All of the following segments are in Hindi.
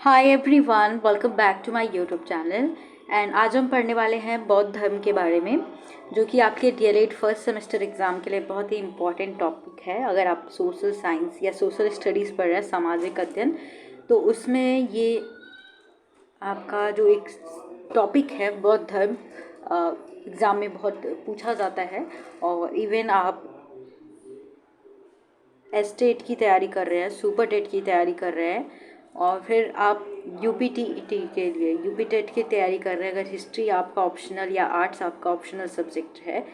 Hi everyone, welcome back to my YouTube channel. And आज हम पढ़ने वाले हैं बौद्ध धर्म के बारे में, जो कि आपके डीएलएड फर्स्ट सेमेस्टर एग्ज़ाम के लिए बहुत ही इम्पॉर्टेंट टॉपिक है। अगर आप सोशल साइंस या सोशल स्टडीज़ पढ़ रहे हैं, सामाजिक अध्ययन, तो उसमें ये आपका जो एक टॉपिक है बौद्ध धर्म एग्ज़ाम में बहुत पूछा जाता है। और इवन आप एस्टेट की तैयारी कर रहे हैं, सुपर टेट की तैयारी कर रहे हैं, और फिर आप यूपीटीटी के लिए यूपी टेट की तैयारी कर रहे हैं, अगर हिस्ट्री आपका ऑप्शनल या आर्ट्स आपका ऑप्शनल सब्जेक्ट है,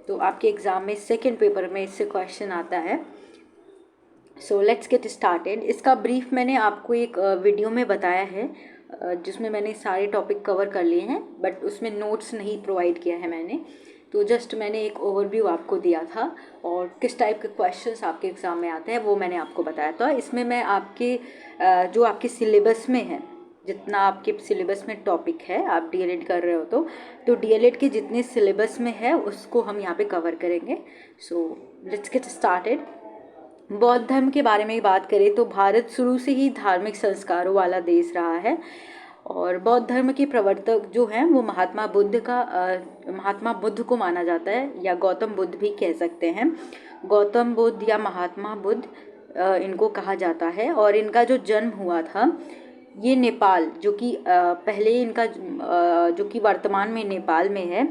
तो आपके एग्ज़ाम में सेकंड पेपर में इससे क्वेश्चन आता है। So let's get started. इसका ब्रीफ मैंने आपको एक वीडियो में बताया है, जिसमें मैंने सारे टॉपिक कवर कर लिए हैं, बट उसमें नोट्स नहीं प्रोवाइड किया है मैंने। तो जस्ट मैंने एक ओवरव्यू आपको दिया था, और किस टाइप के क्वेश्चंस आपके एग्ज़ाम में आते हैं वो मैंने आपको बताया था। इसमें मैं आपके जो आपके सिलेबस में है, जितना आपके सिलेबस में टॉपिक है, आप डीएलएड कर रहे हो तो डीएलएड के जितने सिलेबस में है उसको हम यहाँ पे कवर करेंगे। So let's get started. बौद्ध धर्म के बारे में बात करें तो भारत शुरू से ही धार्मिक संस्कारों वाला देश रहा है, और बौद्ध धर्म के प्रवर्तक जो हैं वो महात्मा बुद्ध को माना जाता है, या गौतम बुद्ध भी कह सकते हैं। गौतम बुद्ध या महात्मा बुद्ध इनको कहा जाता है। और इनका जो जन्म हुआ था ये नेपाल, जो कि पहले इनका जो कि वर्तमान में नेपाल में है,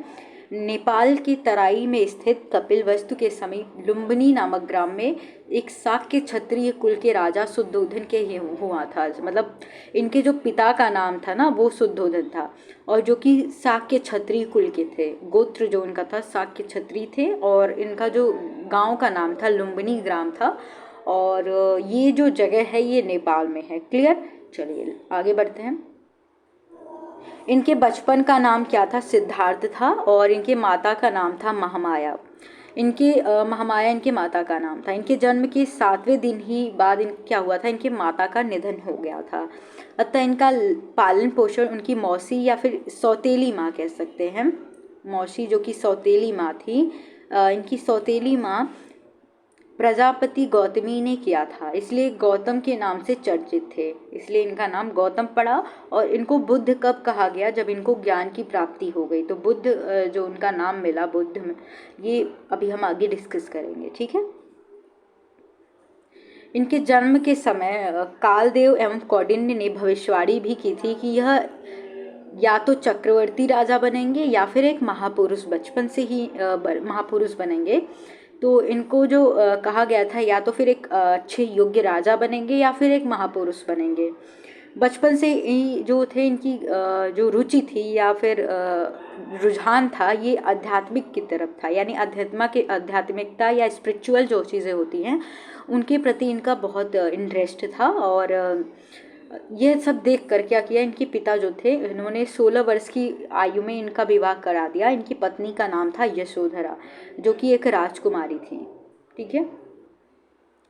नेपाल की तराई में स्थित कपिलवस्तु के समीप लुम्बिनी नामक ग्राम में एक शाक्य क्षत्रिय कुल के राजा शुद्धोधन के ही हुआ था। मतलब इनके जो पिता का नाम था ना वो शुद्धोधन था, और जो कि शाक्य क्षत्रिय कुल के थे। गोत्र जो इनका था शाक्य क्षत्रिय थे, और इनका जो गांव का नाम था लुम्बिनी ग्राम था, और ये जो जगह है ये नेपाल में है। क्लियर? चलिए आगे बढ़ते हैं। इनके बचपन का नाम क्या था? सिद्धार्थ था। और इनके माता का नाम था महामाया। महामाया इनके माता का नाम था। इनके जन्म के 7वें दिन ही बाद क्या हुआ था, इनके माता का निधन हो गया था। अतः इनका पालन पोषण उनकी मौसी या फिर सौतेली माँ कह सकते हैं, मौसी जो कि सौतेली माँ थी, इनकी सौतेली माँ प्रजापति गौतमी ने किया था, इसलिए गौतम के नाम से चर्चित थे, इसलिए इनका नाम गौतम पड़ा। और इनको बुद्ध कब कहा गया? जब इनको ज्ञान की प्राप्ति हो गई। तो बुद्ध जो उनका नाम मिला बुद्ध में, ये अभी हम आगे डिस्कस करेंगे। ठीक है। इनके जन्म के समय कालदेव एवं कौंडिन्य ने भविष्यवाणी भी की थी कि यह या तो चक्रवर्ती राजा बनेंगे या फिर एक महापुरुष, बचपन से ही महापुरुष बनेंगे। तो इनको जो कहा गया था, या तो फिर एक अच्छे योग्य राजा बनेंगे या फिर एक महापुरुष बनेंगे। बचपन से ही जो थे इनकी जो रुचि थी या फिर रुझान था, ये आध्यात्मिक की तरफ था, यानी आध्यात्मिकता या स्पिरिचुअल जो चीज़ें होती हैं उनके प्रति इनका बहुत इंटरेस्ट था। और यह सब देख कर क्या किया, इनके पिता जो थे इन्होंने 16 वर्ष की आयु में इनका विवाह करा दिया। इनकी पत्नी का नाम था यशोधरा, जो कि एक राजकुमारी थी। ठीक है।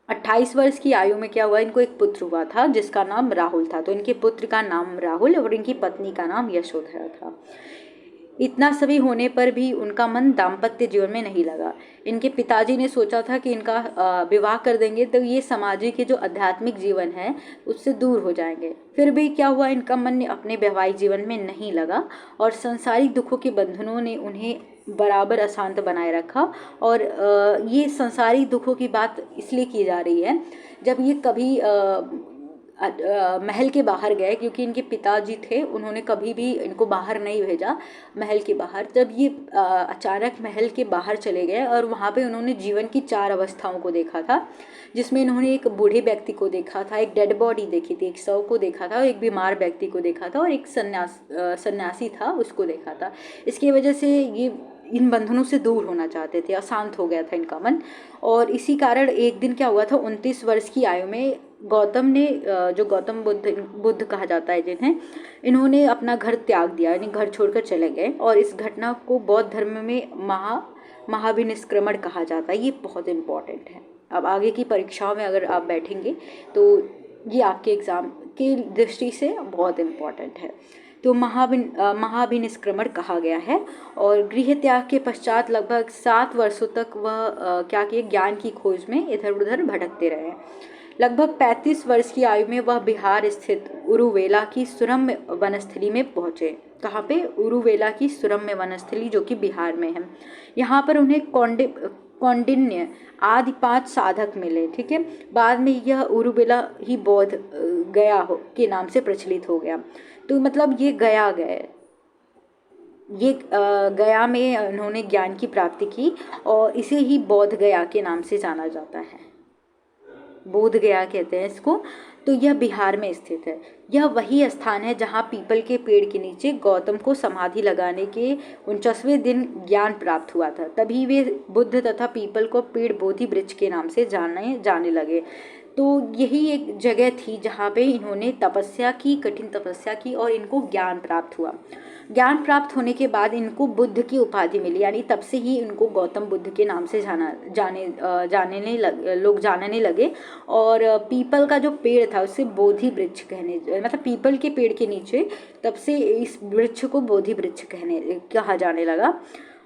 28 वर्ष की आयु में क्या हुआ, इनको एक पुत्र हुआ था जिसका नाम राहुल था। तो इनके पुत्र का नाम राहुल और इनकी पत्नी का नाम यशोधरा था। इतना सभी होने पर भी उनका मन दाम्पत्य जीवन में नहीं लगा। इनके पिताजी ने सोचा था कि इनका विवाह कर देंगे तो ये सामाजिक के जो आध्यात्मिक जीवन है उससे दूर हो जाएंगे। फिर भी क्या हुआ, इनका मन अपने वैवाहिक जीवन में नहीं लगा, और संसारिक दुखों के बंधनों ने उन्हें बराबर अशांत बनाए रखा। और ये संसारिक दुखों की बात इसलिए की जा रही है, जब ये कभी महल के बाहर गए, क्योंकि इनके पिताजी थे उन्होंने कभी भी इनको बाहर नहीं भेजा महल के बाहर। जब ये अचानक महल के बाहर चले गए और वहाँ पे उन्होंने जीवन की 4 अवस्थाओं को देखा था, जिसमें इन्होंने एक बूढ़े व्यक्ति को देखा था, एक डेड बॉडी देखी थी, एक शव को देखा था, और एक बीमार व्यक्ति को देखा था, और एक सन्यासी था उसको देखा था। इसकी वजह से ये इन बंधनों से दूर होना चाहते थे, अशांत हो गया था इनका मन। और इसी कारण एक दिन क्या हुआ था, 29 वर्ष की आयु में गौतम ने, जो गौतम बुद्ध कहा जाता है जिन्हें, इन्होंने अपना घर त्याग दिया, यानी घर छोड़कर चले गए। और इस घटना को बौद्ध धर्म में महाभिनिष्क्रमण कहा जाता है। ये बहुत इम्पॉर्टेंट है। अब आगे की परीक्षाओं में अगर आप बैठेंगे तो ये आपके एग्ज़ाम की दृष्टि से बहुत इम्पॉर्टेंट है। तो महाभिनिष्क्रमण कहा गया है। और गृह त्याग के पश्चात लगभग 7 वर्षों तक वह क्या किए, ज्ञान की खोज में इधर उधर भटकते रहे। लगभग 35 वर्ष की आयु में वह बिहार स्थित उरुवेला की सुरम्य वनस्थली में पहुंचे। कहाँ पे? उरुवेला की सुरम्य वनस्थली जो कि बिहार में है। यहाँ पर उन्हें कौंडिन्य आदि 5 साधक मिले। ठीक है, बाद में यह उरुवेला ही बौद्ध गया के नाम से प्रचलित हो गया। तो मतलब ये गया गए, ये गया में उन्होंने ज्ञान की प्राप्ति की और इसे ही बोध गया के नाम से जाना जाता है। बोध गया कहते हैं इसको। तो यह बिहार में स्थित है। यह वही स्थान है जहाँ पीपल के पेड़ के नीचे गौतम को समाधि लगाने के 49वें दिन ज्ञान प्राप्त हुआ था। तभी वे बुद्ध तथा पीपल को पेड़ बोधि वृक्ष के नाम से जाने लगे। तो यही एक जगह थी जहाँ पे इन्होंने तपस्या की, कठिन तपस्या की और इनको ज्ञान प्राप्त हुआ। ज्ञान प्राप्त होने के बाद इनको बुद्ध की उपाधि मिली, यानी तब से ही इनको गौतम बुद्ध के नाम से लोग जानने लगे। और पीपल का जो पेड़ था उसे बोधि वृक्ष कहने, मतलब पीपल के पेड़ के नीचे तब से इस वृक्ष को बोधि वृक्ष कहा जाने लगा।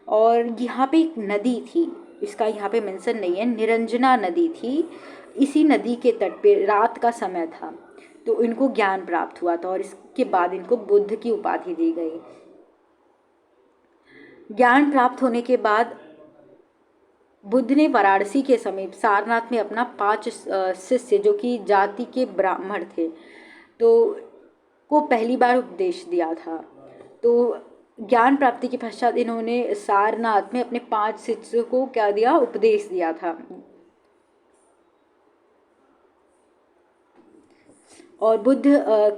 और यहाँ पे एक नदी थी, इसका यहाँ पे मेंशन नहीं है, निरंजना नदी थी। इसी नदी के तट पे रात का समय था तो इनको ज्ञान प्राप्त हुआ था और इसके बाद इनको बुद्ध की उपाधि दी गई। ज्ञान प्राप्त होने के बाद बुद्ध ने वाराणसी के समीप सारनाथ में अपना 5 शिष्य जो कि जाति के ब्राह्मण थे तो को पहली बार उपदेश दिया था। तो ज्ञान प्राप्ति के पश्चात इन्होंने सारनाथ में अपने 5 शिष्यों को क्या दिया? उपदेश दिया था। और बुद्ध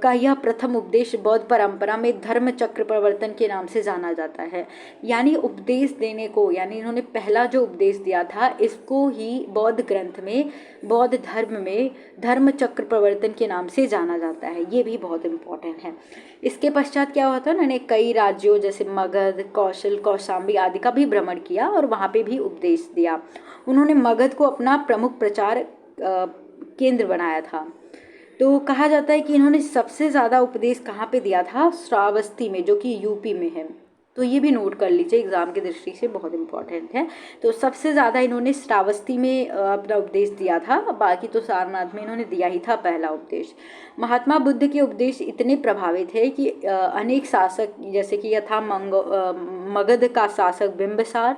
का यह प्रथम उपदेश बौद्ध परंपरा में धर्म चक्र प्रवर्तन के नाम से जाना जाता है। यानी उपदेश देने को, यानी इन्होंने पहला जो उपदेश दिया था इसको ही बौद्ध ग्रंथ में, बौद्ध धर्म में धर्म चक्र प्रवर्तन के नाम से जाना जाता है। ये भी बहुत इम्पोर्टेंट है। इसके पश्चात क्या हुआ था? उन्होंने कई राज्यों जैसे मगध, कौशल, कौशाम्बी आदि का भी भ्रमण किया और वहाँ पे भी उपदेश दिया। उन्होंने मगध को अपना प्रमुख प्रचार केंद्र बनाया था। तो कहा जाता है कि इन्होंने सबसे ज़्यादा उपदेश कहाँ पे दिया था? श्रावस्ती में, जो कि यूपी में है। तो ये भी नोट कर लीजिए, एग्जाम की दृष्टि से बहुत इंपॉर्टेंट है। तो सबसे ज़्यादा इन्होंने श्रावस्ती में अपना उपदेश दिया था, बाकी तो सारनाथ में इन्होंने दिया ही था पहला उपदेश। महात्मा बुद्ध के उपदेश इतने प्रभावित है कि अनेक शासक, जैसे कि यह था मगध का शासक बिंबिसार,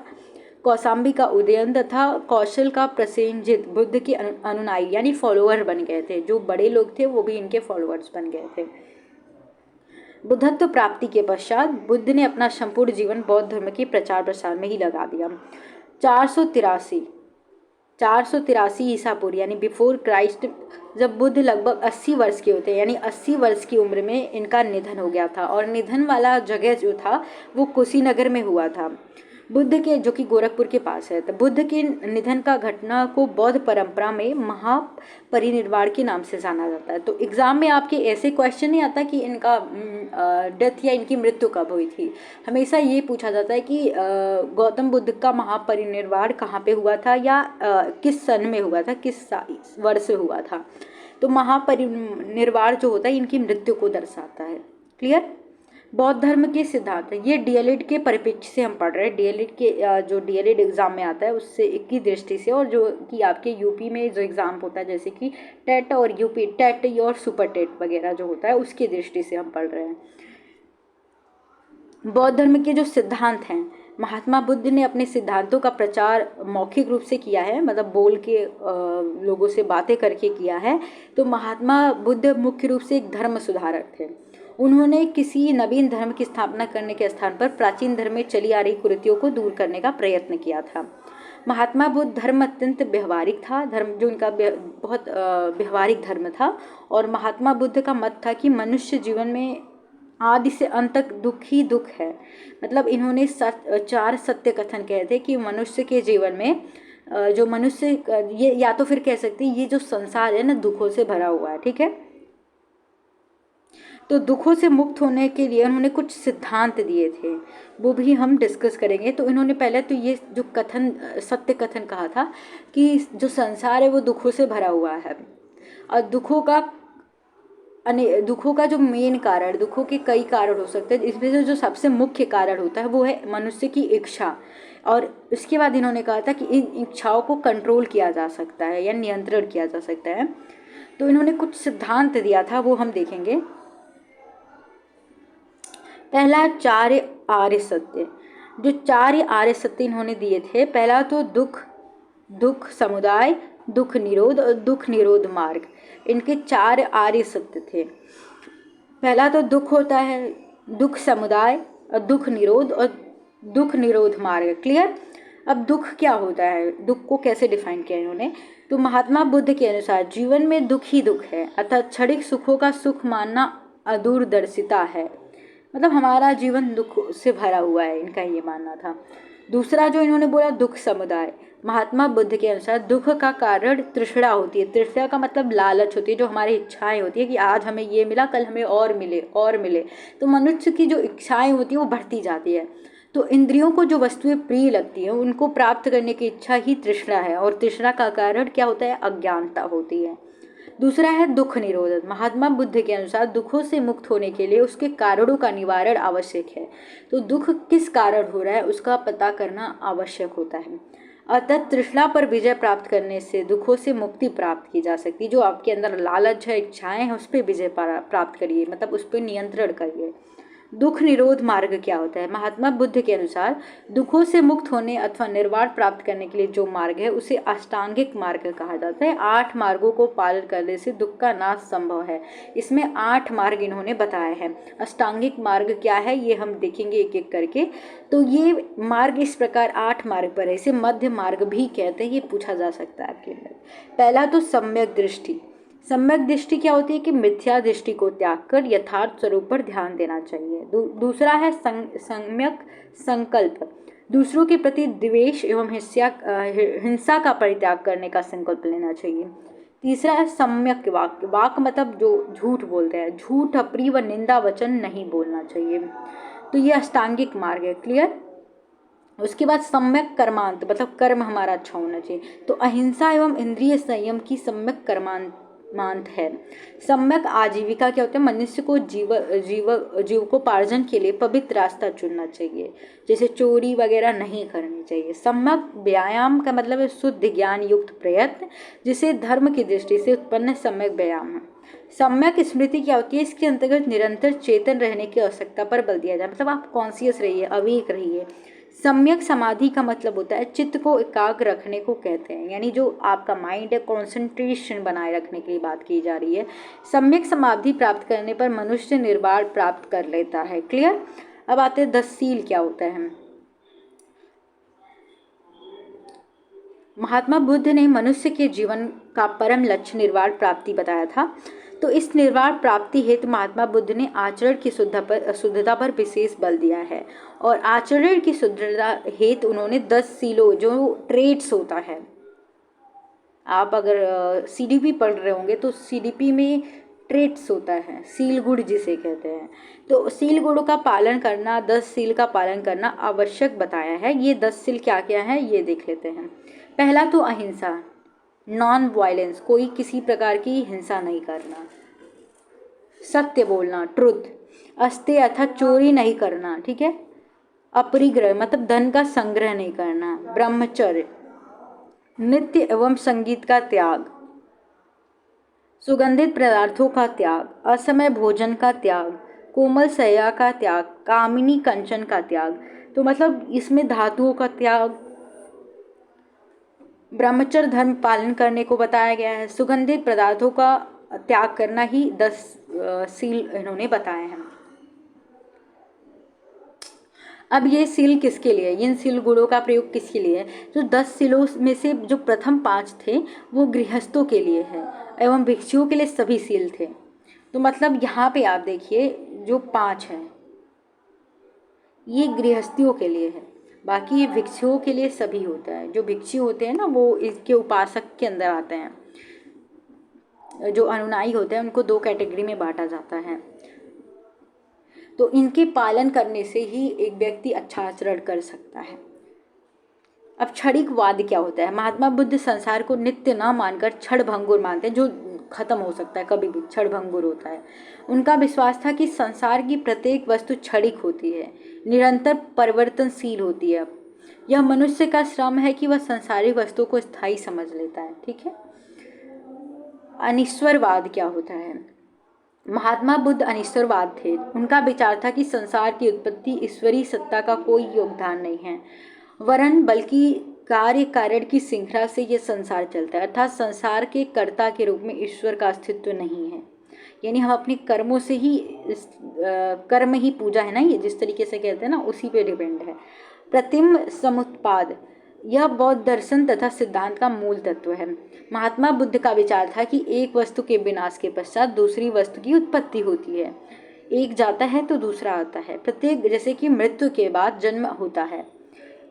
कौशाम्बी का उदयन तथा कौशल का प्रसेनजित बुद्ध के अनुयायी यानी फॉलोअर बन गए थे। जो बड़े लोग थे वो भी इनके फॉलोअर्स बन गए थे। बुद्धत्व प्राप्ति के पश्चात बुद्ध ने अपना संपूर्ण जीवन बौद्ध धर्म के प्रचार प्रसार में ही लगा दिया। 483 ईसा पूर्व यानी बिफोर क्राइस्ट, जब बुद्ध लगभग 80 वर्ष के होते, यानी 80 वर्ष की उम्र में इनका निधन हो गया था। और निधन वाला जगह जो था वो कुशीनगर में हुआ था, बुद्ध के, जो कि गोरखपुर के पास है। तो बुद्ध के निधन का घटना को बौद्ध परंपरा में महापरिनिर्वाण के नाम से जाना जाता है। तो एग्जाम में आपके ऐसे क्वेश्चन नहीं आता कि इनका डेथ या इनकी मृत्यु कब हुई थी। हमेशा ये पूछा जाता है कि गौतम बुद्ध का महापरिनिर्वाण कहाँ पे हुआ था या किस सन में हुआ था, किस वर्ष हुआ था। तो महापरिनिर्वाण जो होता है इनकी मृत्यु को दर्शाता है। क्लियर? बौद्ध धर्म के सिद्धांत है, ये डीएलएड के परिप्रेक्ष्य से हम पढ़ रहे हैं। डीएलएड के जो डीएलएड एग्जाम में आता है उससे की दृष्टि से, और जो कि आपके यूपी में जो एग्जाम होता है जैसे कि टेट और यूपी टेट और सुपर टेट वगैरह जो होता है उसकी दृष्टि से हम पढ़ रहे हैं। बौद्ध धर्म के जो सिद्धांत हैं, महात्मा बुद्ध ने अपने सिद्धांतों का प्रचार मौखिक रूप से किया है, मतलब बोल के लोगों से बातें करके किया है। तो महात्मा बुद्ध मुख्य रूप से एक धर्म सुधारक थे। उन्होंने किसी नवीन धर्म की स्थापना करने के स्थान पर प्राचीन धर्म में चली आ रही कुरीतियों को दूर करने का प्रयत्न किया था। महात्मा बुद्ध धर्म अत्यंत व्यवहारिक था, धर्म जो इनका बहुत व्यवहारिक धर्म था। और महात्मा बुद्ध का मत था कि मनुष्य जीवन में आदि से अंत तक दुख ही दुख है। मतलब इन्होंने 4 सत्य कथन कहे थे कि मनुष्य के जीवन में जो मनुष्य, ये या तो फिर कह सकते हैं ये जो संसार है ना दुखों से भरा हुआ है। ठीक है, तो दुखों से मुक्त होने के लिए उन्होंने कुछ सिद्धांत दिए थे, वो भी हम डिस्कस करेंगे। तो इन्होंने पहले तो ये जो कथन, सत्य कथन कहा था कि जो संसार है वो दुखों से भरा हुआ है और दुखों का जो मेन कारण, दुखों के कई कारण हो सकते हैं, इसमें से जो सबसे मुख्य कारण होता है वो है मनुष्य की इच्छा। और उसके बाद इन्होंने कहा था कि इन इच्छाओं को कंट्रोल किया जा सकता है या नियंत्रण किया जा सकता है। तो इन्होंने कुछ सिद्धांत दिया था, वो हम देखेंगे। पहला, चार्य आर्य सत्य। जो चार्य आर्य सत्य इन्होंने दिए थे, पहला तो दुख समुदाय, दुख निरोध और दुख निरोध मार्ग, इनके 4 आर्य सत्य थे। पहला तो दुख होता है, दुख समुदाय और दुख निरोध और दुख निरोध मार्ग। क्लियर। अब दुख क्या होता है, दुख को कैसे डिफाइन किया इन्होंने, तो महात्मा बुद्ध के अनुसार जीवन में दुख ही दुख है, अर्थात क्षणिक सुखों का सुख मानना अदूरदर्शिता है, मतलब हमारा जीवन दुख से भरा हुआ है, इनका ये मानना था। दूसरा जो इन्होंने बोला, दुख समुदाय। महात्मा बुद्ध के अनुसार दुख का कारण तृष्णा होती है। तृष्णा का मतलब लालच होती है, जो हमारी इच्छाएं होती है कि आज हमें ये मिला, कल हमें और मिले और मिले। तो मनुष्य की जो इच्छाएं होती है वो बढ़ती जाती है। तो इंद्रियों को जो वस्तुएं प्रिय लगती हैं उनको प्राप्त करने की इच्छा ही तृष्णा है, और तृष्णा का कारण क्या होता है, अज्ञानता होती है। दूसरा है दुख निरोध। महात्मा बुद्ध के अनुसार दुखों से मुक्त होने के लिए उसके कारणों का निवारण आवश्यक है। तो दुख किस कारण हो रहा है उसका पता करना आवश्यक होता है। अतः तृष्णा पर विजय प्राप्त करने से दुखों से मुक्ति प्राप्त की जा सकती है। जो आपके अंदर लालच है, इच्छाएं हैं, उस पर विजय प्राप्त करिए, मतलब उस पर नियंत्रण करिए। दुख निरोध मार्ग क्या होता है, महात्मा बुद्ध के अनुसार दुखों से मुक्त होने अथवा निर्वाण प्राप्त करने के लिए जो मार्ग है उसे अष्टांगिक मार्ग कहा जाता है। 8 मार्गों को पालन करने से दुख का नाश संभव है। इसमें 8 मार्ग इन्होंने बताए हैं। अष्टांगिक मार्ग क्या है ये हम देखेंगे एक एक करके। तो ये मार्ग इस प्रकार 8 मार्ग पर है, इसे मध्य मार्ग भी कहते हैं, ये पूछा जा सकता है आपके अंदर। पहला तो सम्यक दृष्टि। सम्यक दृष्टि क्या होती है कि मिथ्या दृष्टि को त्याग कर यथार्थ स्वरूप पर ध्यान देना चाहिए। दूसरा है सम्यक संकल्प। दूसरों के प्रति द्वेष एवं हिंसा का परित्याग करने का संकल्प लेना चाहिए। तीसरा है सम्यक वाक्य। वाक मतलब जो झूठ बोलते हैं, झूठ अप्रिय व निंदा वचन नहीं बोलना चाहिए। तो ये अष्टांगिक मार्ग है। क्लियर। उसके बाद सम्यक कर्मांत, मतलब कर्म हमारा अच्छा होना चाहिए। तो अहिंसा एवं इंद्रिय संयम की सम्यक कर्मांत है। सम्यक आजीविका क्या होता है, मनुष्य को जीवकोपार्जन के लिए पवित्र रास्ता चुनना चाहिए, जैसे चोरी वगैरह नहीं करनी चाहिए। सम्यक व्यायाम का मतलब है शुद्ध ज्ञान युक्त प्रयत्न, जिसे धर्म की दृष्टि से उत्पन्न सम्यक व्यायाम है। सम्यक स्मृति क्या होती है, इसके अंतर्गत निरंतर चेतन रहने की आवश्यकता पर बल दिया जाए, मतलब आप कॉन्शियस रहिए, अवेक रहिए। सम्यक समाधि का मतलब होता है चित्त को एकाग्र रखने को कहते हैं, यानी जो आपका माइंड है कंसंट्रेशन बनाए रखने के लिए बात की जा रही है। सम्यक समाधि प्राप्त करने पर मनुष्य निर्वाण प्राप्त कर लेता है। क्लियर। अब आते हैं 10 सील क्या होता है। महात्मा बुद्ध ने मनुष्य के जीवन का परम लक्ष्य निर्वाण प्राप्ति बताया था। तो इस निर्वाण प्राप्ति हेतु महात्मा बुद्ध ने आचरण की शुद्धता पर विशेष बल दिया है, और आचरण की शुद्धता हेतु उन्होंने 10 सीलों, जो ट्रेड्स होता है, आप अगर सीडीपी पढ़ रहे होंगे तो सीडीपी में ट्रेड्स होता है, सील गुण जिसे कहते हैं। तो सील गुणों का पालन करना, 10 सील का पालन करना आवश्यक बताया है। ये 10 सील क्या क्या है ये देख लेते हैं। पहला तो अहिंसा, नॉन वायलेंस, कोई किसी प्रकार की हिंसा नहीं करना। सत्य बोलना, ट्रुथ। अस्तेय अर्थात चोरी नहीं करना, ठीक है। अपरिग्रह मतलब धन का संग्रह नहीं करना। ब्रह्मचर्य, नृत्य एवं संगीत का त्याग, सुगंधित पदार्थों का त्याग, असमय भोजन का त्याग, कोमल शय्या का त्याग, कामिनी कंचन का त्याग। तो मतलब इसमें धातुओं का त्याग, ब्रह्मचर्य धर्म पालन करने को बताया गया है। सुगंधित पदार्थों का त्याग करना ही 10 सील इन्होंने बताए हैं। अब ये सील किसके लिए, इन सील गुणों का प्रयोग किसके लिए है, तो 10 सीलों में से जो प्रथम 5 थे वो गृहस्थों के लिए है, एवं भिक्षुओं के लिए सभी सील थे। तो मतलब यहाँ पे आप देखिए जो 5 हैं ये गृहस्थियों के लिए है, बाकी ये भिक्षुओं के लिए सभी होता है। जो भिक्षु होते हैं ना वो इसके उपासक के अंदर आते हैं। जो अनुयायी होते हैं उनको 2 कैटेगरी में बांटा जाता है। तो इनके पालन करने से ही एक व्यक्ति अच्छा आचरण कर सकता है। अब क्षणिकवाद क्या होता है, महात्मा बुद्ध संसार को नित्य न मानकर क्षण भंगुर मानते हैं, जो खत्म हो सकता है कभी भी, क्षण भंगुर होता है। उनका विश्वास था कि संसार की प्रत्येक वस्तु क्षणिक होती है, निरंतर परिवर्तनशील होती है। यह मनुष्य का श्रम है कि वह संसारिक वस्तुओं को स्थायी समझ लेता है, ठीक है। अनीश्वरवाद क्या होता है? महात्मा बुद्ध अनीश्वरवाद थे। उनका विचार था कि संसार की उत्पत्ति ईश्वरीय सत्ता का कोई योगदान नहीं है, वरन बल्कि कार्य कारण की श्रृंखला से ये संसार चलता है, अर्थात संसार के कर्ता के रूप में ईश्वर का अस्तित्व नहीं है। यानी हम अपने कर्मों से ही कर्म ही पूजा है ना, ये जिस तरीके से कहते हैं ना, उसी पे डिपेंड है। प्रतिम समुत्पाद, यह बौद्ध दर्शन तथा सिद्धांत का मूल तत्व है। महात्मा बुद्ध का विचार था कि एक वस्तु के विनाश के पश्चात दूसरी वस्तु की उत्पत्ति होती है। एक जाता है तो दूसरा आता है। प्रत्येक, जैसे कि मृत्यु के बाद जन्म होता है,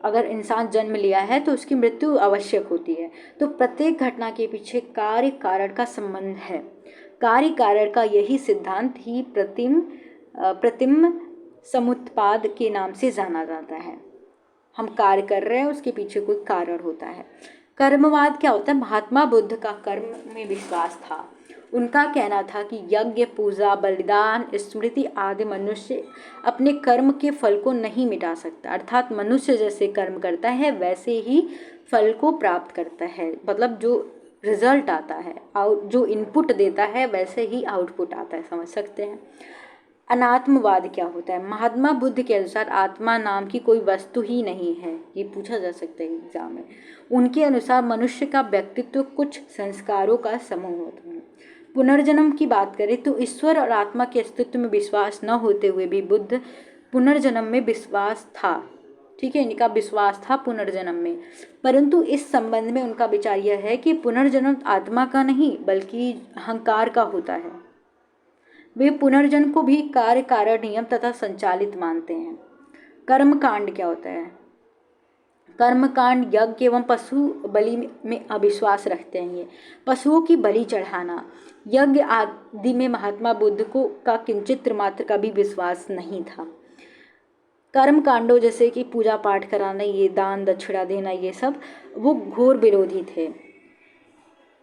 अगर इंसान जन्म लिया है तो उसकी मृत्यु आवश्यक होती है। तो प्रत्येक घटना के पीछे कार्य कारण का संबंध है। कार्य कारण का यही सिद्धांत ही प्रतिम समुत्पाद के नाम से जाना जाता है। हम कार्य कर रहे हैं, उसके पीछे कोई कारण होता है। कर्मवाद क्या होता है? महात्मा बुद्ध का कर्म में विश्वास था। उनका कहना था कि यज्ञ, पूजा, बलिदान, स्मृति आदि मनुष्य अपने कर्म के फल को नहीं मिटा सकता, अर्थात मनुष्य जैसे कर्म करता है वैसे ही फल को प्राप्त करता है। मतलब जो रिजल्ट आता है, जो इनपुट देता है वैसे ही आउटपुट आता है, समझ सकते हैं। अनात्मवाद क्या होता है? महात्मा बुद्ध के अनुसार आत्मा नाम की कोई वस्तु ही नहीं है। ये पूछा जा सकता है एग्जाम में। उनके अनुसार मनुष्य का व्यक्तित्व कुछ संस्कारों का समूह होता है। पुनर्जन्म की बात करें तो ईश्वर और आत्मा के अस्तित्व में विश्वास न होते हुए भी बुद्ध पुनर्जन्म में विश्वास था। ठीक है, इनका विश्वास था पुनर्जन्म में, परंतु इस संबंध में उनका विचार यह है कि पुनर्जन्म आत्मा का नहीं बल्कि अहंकार का होता है। वे पुनर्जन्म को भी कार्य कारण नियम तथा संचालित मानते हैं। कर्म कांड क्या होता है? कर्म कांड यज्ञ एवं पशु बलि में अविश्वास रखते हैं। ये पशुओं की बलि चढ़ाना, यज्ञ आदि में महात्मा बुद्ध को का किंचित मात्र का भी विश्वास नहीं था। कर्म कांडों जैसे कि पूजा पाठ कराना, ये दान दक्षिणा देना, ये सब वो घोर विरोधी थे।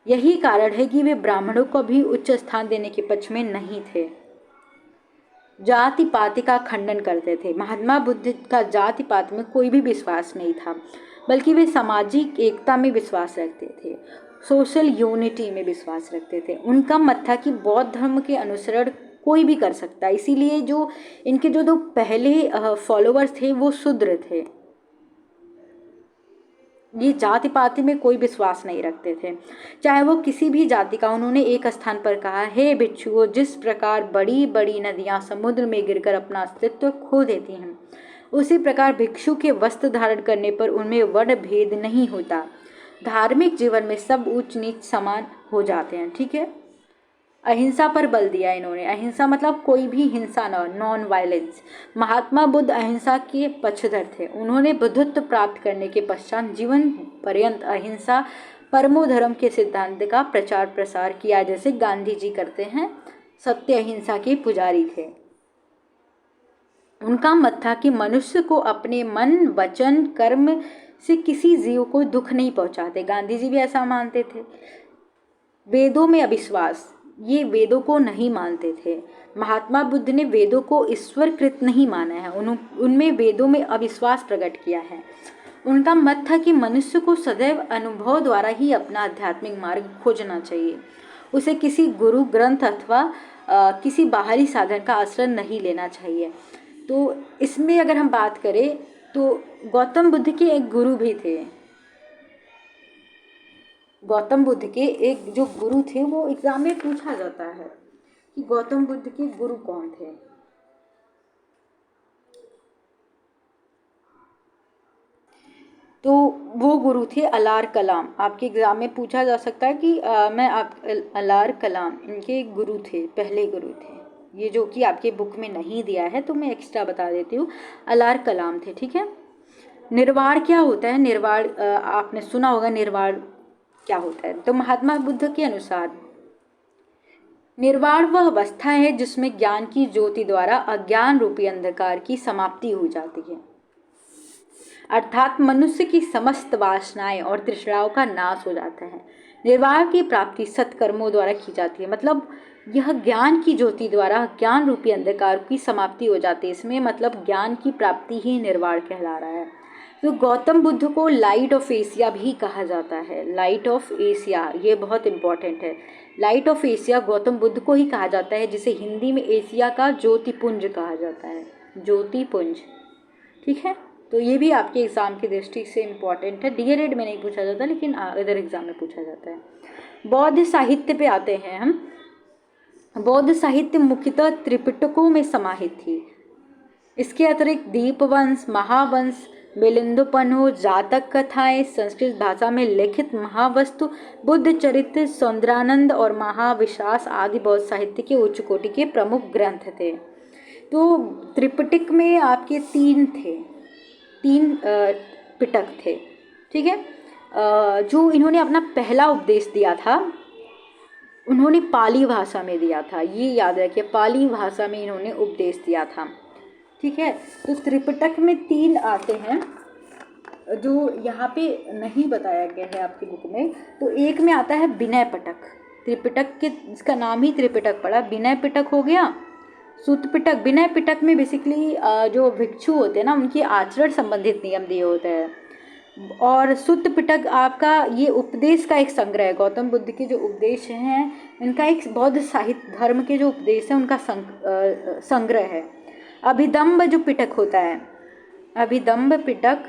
यही कारण है कि वे ब्राह्मणों को भी उच्च स्थान देने के पक्ष में नहीं थे। जाति पाति का खंडन करते थे। महात्मा बुद्ध का जाति पाति में कोई भी विश्वास नहीं था, बल्कि वे सामाजिक एकता में विश्वास रखते थे, सोशल यूनिटी में विश्वास रखते थे। उनका मत था कि बौद्ध धर्म के अनुसरण कोई भी कर सकता है, इसीलिए जो इनके जो दो पहले फॉलोअर्स थे वो शूद्र थे। ये जाति पाति में कोई विश्वास नहीं रखते थे, चाहे वो किसी भी जाति का। उन्होंने एक स्थान पर कहा, हे भिक्षुओं, जिस प्रकार बड़ी बड़ी नदियाँ समुद्र में गिरकर अपना अस्तित्व खो देती हैं, उसी प्रकार भिक्षु के वस्त्र धारण करने पर उनमें वर्ण भेद नहीं होता। धार्मिक जीवन में सब ऊंच नीच समान हो जाते हैं। ठीक है, अहिंसा पर बल दिया इन्होंने। अहिंसा मतलब कोई भी हिंसा न, नॉन वायलेंस। महात्मा बुद्ध अहिंसा के पक्षधर थे। उन्होंने बुद्धत्व प्राप्त करने के पश्चात जीवन पर्यंत अहिंसा परमो धर्म के सिद्धांत का प्रचार प्रसार किया, जैसे गांधी जी करते हैं। सत्य अहिंसा के पुजारी थे। उनका मत था कि मनुष्य को अपने मन, वचन, कर्म से किसी जीव को दुख नहीं पहुंचाते। गांधी जी भी ऐसा मानते थे। वेदों में अविश्वास, ये वेदों को नहीं मानते थे। महात्मा बुद्ध ने वेदों को ईश्वरकृत नहीं माना है, उनमें वेदों में अविश्वास प्रकट किया है। उनका मत था कि मनुष्य को सदैव अनुभव द्वारा ही अपना आध्यात्मिक मार्ग खोजना चाहिए। उसे किसी गुरु ग्रंथ अथवा किसी बाहरी साधन का आश्रय नहीं लेना चाहिए। तो इसमें अगर हम बात करें तो गौतम बुद्ध के एक गुरु भी थे। गौतम बुद्ध के एक जो गुरु थे, वो एग्जाम में पूछा जाता है कि गौतम बुद्ध के गुरु कौन थे। तो वो गुरु थे अलार कलाम। आपके एग्जाम में पूछा जा सकता है कि अलार कलाम इनके गुरु थे, पहले गुरु थे। ये जो कि आपके बुक में नहीं दिया है तो मैं एक्स्ट्रा बता देती हूँ। अलार कलाम थे। ठीक है, निर्वाण क्या होता है? निर्वाण आपने सुना होगा, निर्वाण क्या होता है? तो महात्मा बुद्ध के अनुसार निर्वाण वह अवस्था है जिसमें ज्ञान की ज्योति द्वारा अज्ञान रूपी अंधकार की समाप्ति हो जाती है, अर्थात मनुष्य की समस्त वासनाएं और तृष्णाओं का नाश हो जाता है। निर्वाण की प्राप्ति सत्कर्मों द्वारा की जाती है। मतलब यह ज्ञान की ज्योति द्वारा ज्ञान रूपी अंधकार की समाप्ति हो जाती है। इसमें मतलब ज्ञान की प्राप्ति ही निर्वाण कहला रहा है। तो गौतम बुद्ध को लाइट ऑफ एशिया भी कहा जाता है। लाइट ऑफ एशिया, ये बहुत इम्पॉर्टेंट है। Light of Asia Gautam Buddha को ही कहा जाता है, जिसे हिंदी में एशिया का ज्योतिपुंज कहा जाता है, ज्योतिपुंज। ठीक है, तो ये भी आपके एग्ज़ाम की दृष्टि से इम्पॉर्टेंट है। डीएलएड में नहीं पूछा जाता, लेकिन अदर एग्ज़ाम में पूछा जाता है। बौद्ध साहित्य पे आते हैं हम। बौद्ध साहित्य मुख्यतः त्रिपिटकों में समाहित थी। इसके अतिरिक्त दीपवंश, महावंश, मिलिंदोपन्ह, जातक कथाएं, संस्कृत भाषा में लिखित महावस्तु, बुद्ध चरित्र, सौंदर्यानंद और महाविश्वास आदि बौद्ध साहित्य के उच्च कोटि के प्रमुख ग्रंथ थे। तो त्रिपिटक में आपके तीन पिटक थे। ठीक है, जो इन्होंने अपना पहला उपदेश दिया था उन्होंने पाली भाषा में दिया था। ये याद रखिए, पाली भाषा में इन्होंने उपदेश दिया था। ठीक है, तो त्रिपिटक में 3 आते हैं जो यहाँ पे नहीं बताया गया है आपकी बुक में। तो एक में आता है विनय पिटक। त्रिपिटक के इसका नाम ही त्रिपिटक पड़ा। विनय पिटक हो गया, सुत्त पिटक। विनय पिटक में बेसिकली जो भिक्षु होते हैं ना, उनके आचरण संबंधित नियम दिए होते हैं। और सुत्त पिटक आपका ये उपदेश का एक संग्रह है। गौतम बुद्ध के जो उपदेश हैं इनका एक बौद्ध साहित्य धर्म के जो उपदेश है उनका संग्रह है। अभिदम्ब जो पिटक होता है, अभिदम्ब पिटक,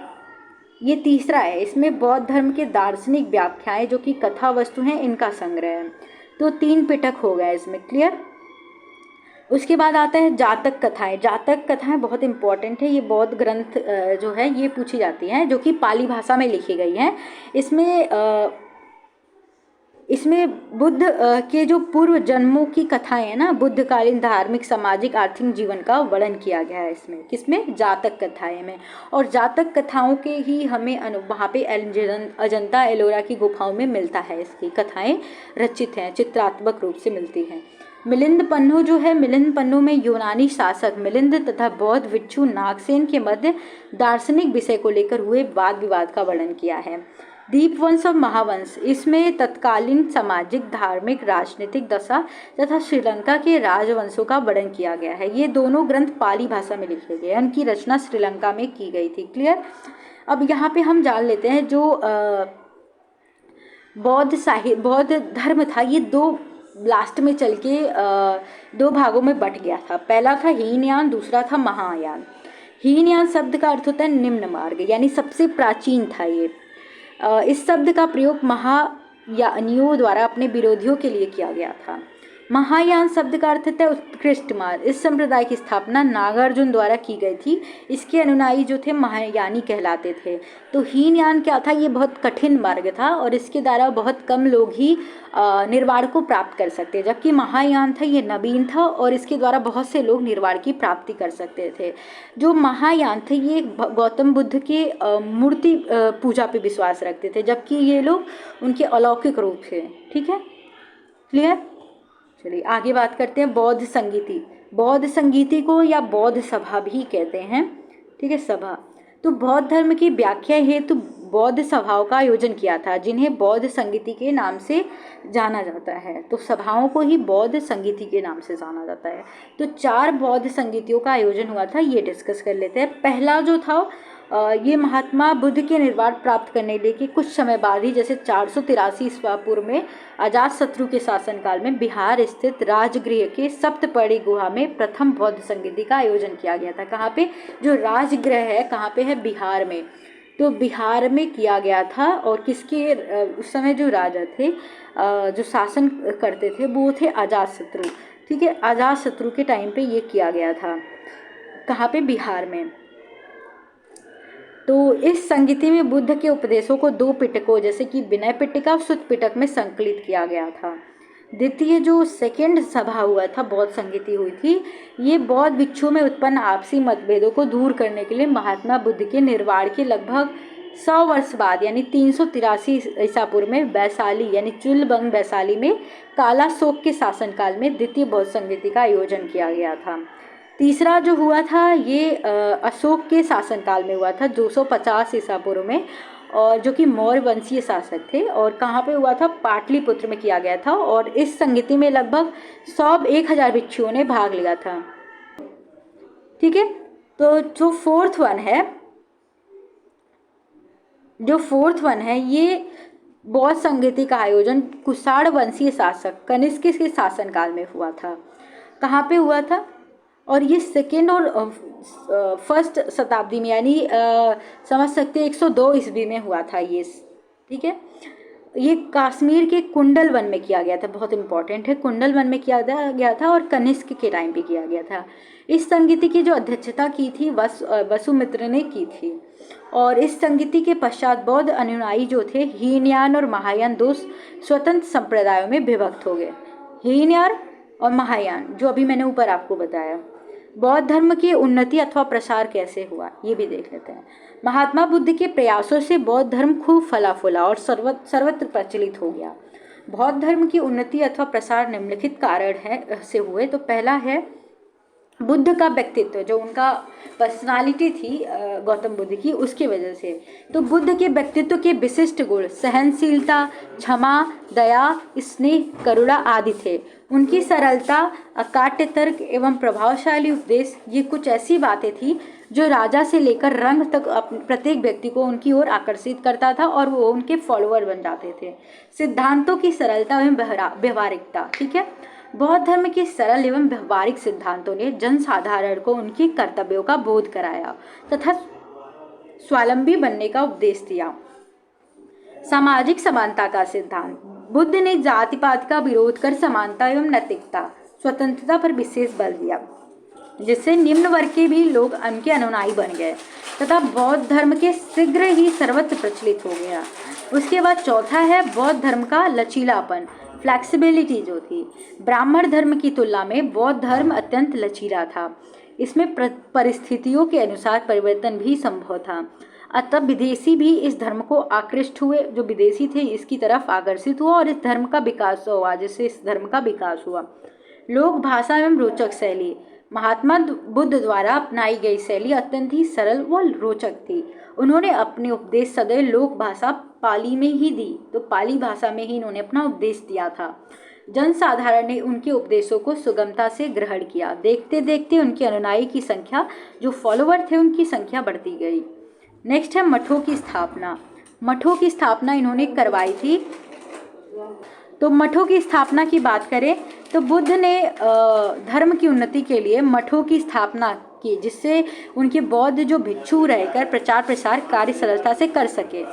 ये तीसरा है। इसमें बौद्ध धर्म के दार्शनिक व्याख्याएं जो कि कथा वस्तु हैं इनका संग्रह है। तो 3 पिटक हो गए इसमें, क्लियर। उसके बाद आता है जातक कथाएं। जातक कथाएं बहुत इंपॉर्टेंट है। ये बौद्ध ग्रंथ जो है ये पूछी जाती हैं, जो कि पाली भाषा में लिखी गई हैं। इसमें बुद्ध के जो पूर्व जन्मों की कथाएं हैं ना, बुद्धकालीन धार्मिक, सामाजिक, आर्थिक जीवन का वर्णन किया गया है इसमें। किसमें? जातक कथाएं में। और जातक कथाओं के ही हमें वहाँ पे अजंता एलोरा की गुफाओं में मिलता है। इसकी कथाएं रचित हैं, चित्रात्मक रूप से मिलती हैं। मिलिंद पन्नु जो है, मिलिंद पन्नु में यूनानी शासक मिलिंद तथा बौद्ध भिक्षु नागसेन के मध्य दार्शनिक विषय को लेकर हुए वाद विवाद का वर्णन किया है। दीपवंश और महावंश, इसमें तत्कालीन सामाजिक, धार्मिक, राजनीतिक दशा तथा श्रीलंका के राजवंशों का वर्णन किया गया है। ये दोनों ग्रंथ पाली भाषा में लिखे गए हैं। इनकी रचना श्रीलंका में की गई थी, क्लियर। अब यहाँ पे हम जान लेते हैं जो बौद्ध धर्म था, ये लास्ट में चल के 2 भागों में बट गया था। पहला था हीनयान, दूसरा था महायान। हीनयान शब्द का अर्थ होता है निम्न मार्ग, यानी सबसे प्राचीन था ये। इस शब्द का प्रयोग महायानियों द्वारा अपने विरोधियों के लिए किया गया था। महायान शब्द का अर्थ था उत्कृष्ट मार्ग। इस संप्रदाय की स्थापना नागार्जुन द्वारा की गई थी। इसके अनुयायी जो थे महायानी कहलाते थे। तो हीनयान क्या था? ये बहुत कठिन मार्ग था और इसके द्वारा बहुत कम लोग ही निर्वाण को प्राप्त कर सकते, जबकि महायान था ये नवीन था और इसके द्वारा बहुत से लोग निर्वाण की प्राप्ति कर सकते थे। जो महायान थे ये गौतम बुद्ध के मूर्ति पूजा पे विश्वास रखते थे, जबकि ये लोग उनके अलौकिक रूप थे। ठीक है, क्लियर। चलिए आगे बात करते हैं बौद्ध संगीति। बौद्ध संगीति को या बौद्ध सभा भी कहते हैं। ठीक है, सभा। तो बौद्ध धर्म की व्याख्या हेतु बौद्ध सभाओं का आयोजन किया था, जिन्हें बौद्ध संगीति के नाम से जाना जाता है। तो सभाओं को ही बौद्ध संगीति के नाम से जाना जाता है। तो 4 बौद्ध संगीतियों का आयोजन हुआ था, ये डिस्कस कर लेते हैं। पहला जो था ये महात्मा बुद्ध के निर्वाण प्राप्त करने के कुछ समय बाद ही, जैसे 483 ईस्वी पूर्व में अजातशत्रु के शासनकाल में बिहार स्थित राजगृह के सप्तपर्णी गुहा में प्रथम बौद्ध संगीति का आयोजन किया गया था। कहाँ पे? जो राजगृह है कहाँ पे है? बिहार में। तो बिहार में किया गया था। और किसके उस समय जो राजा थे जो शासन करते थे वो थे अजातशत्रु। ठीक है, अजातशत्रु के टाइम पे ये किया गया था। कहाँ पे? बिहार में। तो इस संगीति में बुद्ध के उपदेशों को 2 पिटकों जैसे कि विनय पिटका और सुत्त पिटक में संकलित किया गया था। द्वितीय जो सेकेंड सभा हुआ था, बौद्ध संगीति हुई थी, ये बौद्ध भिक्षुओं में उत्पन्न आपसी मतभेदों को दूर करने के लिए महात्मा बुद्ध के निर्वाण के लगभग 100 वर्ष बाद यानी 383 ईसा पूर्व में वैशाली यानी चुलबंग वैशाली में कालाशोक के शासनकाल में द्वितीय बौद्ध संगीति का आयोजन किया गया था। तीसरा जो हुआ था ये अशोक के शासनकाल में हुआ था 250 ईसा पूर्व में, और जो कि मौर्य वंशीय शासक थे। और कहाँ पे हुआ था? पाटलिपुत्र में किया गया था। और इस संगीति में लगभग 100-1000 भिक्षुओं ने भाग लिया था। ठीक है, तो जो 4th वन है जो फोर्थ वन है ये बौद्ध संगीति का आयोजन कुषाण वंशीय शासक कनिष्क के शासनकाल में हुआ था। कहाँ पे हुआ था? और ये सेकेंड और फर्स्ट शताब्दी में, यानी समझ सकते हैं 102 ईस्वी में हुआ था ये। ठीक है, ये कश्मीर के कुंडल वन में किया गया था, बहुत इंपॉर्टेंट है, कुंडल वन में किया गया था और कनिष्क के टाइम पे किया गया था। इस संगीति की जो अध्यक्षता की थी वसुमित्र ने की थी। और इस संगीति के पश्चात बौद्ध अनुयायी जो थे हीनयान और महायान दो स्वतंत्र संप्रदायों में विभक्त हो गए। हीनयान और महायान, जो अभी मैंने ऊपर आपको बताया। बौद्ध धर्म की उन्नति अथवा प्रसार कैसे हुआ ये भी देख लेते हैं। महात्मा बुद्ध के प्रयासों से बौद्ध धर्म खूब फला फूला और सर्वत्र प्रचलित हो गया। बौद्ध धर्म की उन्नति अथवा प्रसार निम्नलिखित कारण है से हुए। तो पहला है बुद्ध का व्यक्तित्व, जो उनका पर्सनालिटी थी गौतम बुद्ध की, उसकी वजह से। तो बुद्ध के व्यक्तित्व के विशिष्ट गुण सहनशीलता, क्षमा, दया, स्नेह, करुणा आदि थे। उनकी सरलता, अकाट्य तर्क एवं प्रभावशाली उपदेश, ये कुछ ऐसी बातें थी जो राजा से लेकर रंग तक प्रत्येक व्यक्ति को उनकी ओर आकर्षित करता था और वो उनके फॉलोअर बन जाते थे। सिद्धांतों की सरलता एवं व्यवहारिकता। ठीक है, बौद्ध धर्म के सरल एवं व्यवहारिक सिद्धांतों ने जनसाधारण को उनके कर्तव्यों का बोध कराया तथा स्वावलंबी बनने का उपदेश दिया। सामाजिक समानता का सिद्धांत। बुद्ध ने जाति पात का विरोध कर समानता एवं नैतिकता, स्वतंत्रता पर विशेष बल दिया, जिससे निम्न वर्ग के भी लोग उनके अनुयायी बन गए तथा बौद्ध धर्म के शीघ्र ही सर्वत्र प्रचलित हो गया। उसके बाद चौथा है बौद्ध धर्म का लचीलापन, फ्लैक्सिबिलिटी जो थी। ब्राह्मण धर्म की तुलना में बौद्ध धर्म अत्यंत लचीला था। इसमें परिस्थितियों के अनुसार परिवर्तन भी संभव था। अतः विदेशी भी इस धर्म को आकृष्ट हुए, जो विदेशी थे इसकी तरफ आकर्षित हुआ और इस धर्म का विकास हुआ, जिससे इस धर्म का विकास हुआ। लोक भाषा एवं रोचक शैली। महात्मा बुद्ध द्वारा अपनाई गई शैली अत्यंत ही सरल व रोचक थी। उन्होंने अपने उपदेश सदैव लोक भाषा पाली में ही दी, तो पाली भाषा में ही इन्होंने अपना उपदेश दिया था। जनसाधारण ने उनके उपदेशों को सुगमता से ग्रहण किया। देखते देखते उनके अनुयायी की संख्या, जो फॉलोअर थे, उनकी संख्या बढ़ती गई। नेक्स्ट है मठों की स्थापना। मठों की स्थापना इन्होंने करवाई थी। तो मठों की स्थापना की बात करें तो बुद्ध ने धर्म की उन्नति के लिए मठों की स्थापना की, जिससे उनके बौद्ध जो भिक्षु रहकर प्रचार प्रसार कार्य सरलता से कर सके।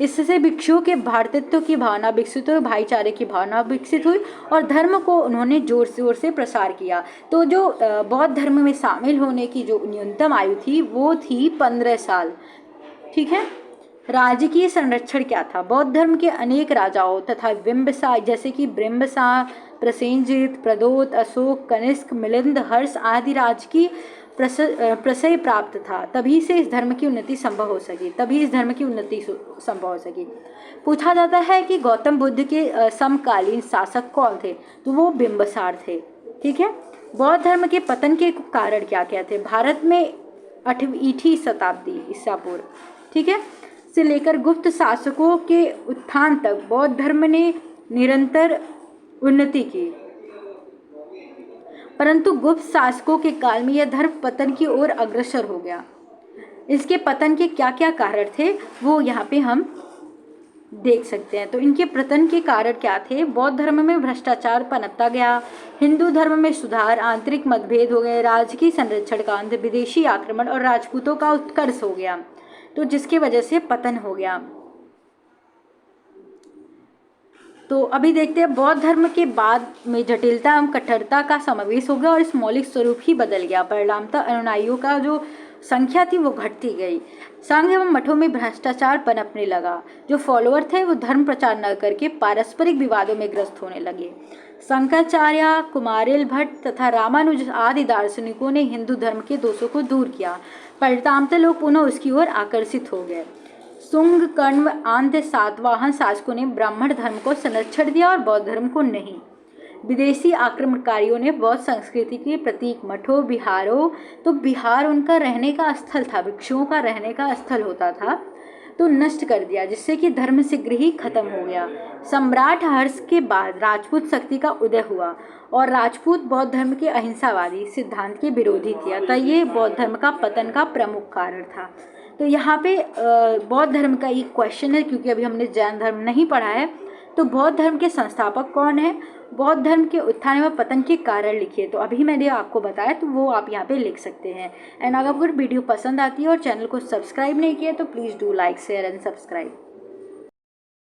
इससे भिक्षुओं के भातृत्व की भावना विकसित हुई, भाईचारे की भावना विकसित हुई और धर्म को उन्होंने जोर शोर से प्रसार किया। तो जो बौद्ध धर्म में शामिल होने की जो न्यूनतम आयु थी वो थी 15 साल। ठीक है, राजकीय संरक्षण क्या था? बौद्ध धर्म के अनेक राजाओं तथा बिंबिसार, जैसे कि बिंबिसार, प्रसेनजित, प्रदोत, अशोक, कनिष्क, मिलिंद, हर्ष आदि राजकीय प्रशय प्राप्त था। तभी से इस धर्म की उन्नति संभव हो सकी, पूछा जाता है कि गौतम बुद्ध के समकालीन शासक कौन थे? तो वो बिंबिसार थे। ठीक है, बौद्ध धर्म के पतन के कारण क्या क्या थे? भारत में 8वीं शताब्दी ईसा पूर्व, ठीक है, से लेकर गुप्त शासकों के उत्थान तक बौद्ध धर्म ने निरंतर उन्नति की, परंतु गुप्त शासकों के काल में यह धर्म पतन की ओर अग्रसर हो गया। इसके पतन के क्या क्या कारण थे वो यहाँ पे हम देख सकते हैं। तो इनके पतन के कारण क्या थे? बौद्ध धर्म में भ्रष्टाचार पनपता गया, हिंदू धर्म में सुधार, आंतरिक मतभेद हो गए, राजकीय संरक्षण का अंत, विदेशी आक्रमण और राजपूतों का उत्कर्ष हो गया, तो जिसकी वजह से पतन हो गया। तो अभी देखते हैं बौद्ध धर्म के बाद में जटिलता एवं कट्टरता का समावेश हो गया और इस मौलिक स्वरूप ही बदल गया। परिणामतः अनुयायियों का जो संख्या थी वो घटती गई। संघ एवं मठों में भ्रष्टाचार पनपने लगा। जो फॉलोअर थे वो धर्म प्रचार न करके पारस्परिक विवादों में ग्रस्त होने लगे। शंकराचार्य, कुमारिल भट्ट तथा रामानुज आदि दार्शनिकों ने हिंदू धर्म के दोषों को दूर किया। परिणामतः लोग पुनः उसकी ओर आकर्षित हो गए। शुंग, कण्व आदि सातवाहन शासकों ने ब्राह्मण धर्म को संरक्षण दिया और बौद्ध धर्म को नहीं। विदेशी आक्रमणकारियों ने बौद्ध संस्कृति के प्रतीक मठों, बिहारों, तो बिहार उनका रहने का स्थल था, भिक्षुओं का रहने का स्थल होता था, तो नष्ट कर दिया, जिससे कि धर्म शीघ्र ही खत्म हो गया। सम्राट हर्ष के बाद राजपूत शक्ति का उदय हुआ और राजपूत बौद्ध धर्म के अहिंसावादी सिद्धांत के विरोधी थे, अतः ये बौद्ध धर्म का पतन का प्रमुख कारण था। तो यहाँ पे बौद्ध धर्म का एक क्वेश्चन है, क्योंकि अभी हमने जैन धर्म नहीं पढ़ा है। तो बौद्ध धर्म के संस्थापक कौन है? बौद्ध धर्म के उत्थान व पतन के कारण लिखिए। तो अभी मैंने आपको बताया, तो वो आप यहाँ पे लिख सकते हैं। एंड अगर वीडियो पसंद आती है और चैनल को सब्सक्राइब नहीं किया तो please do like share and subscribe.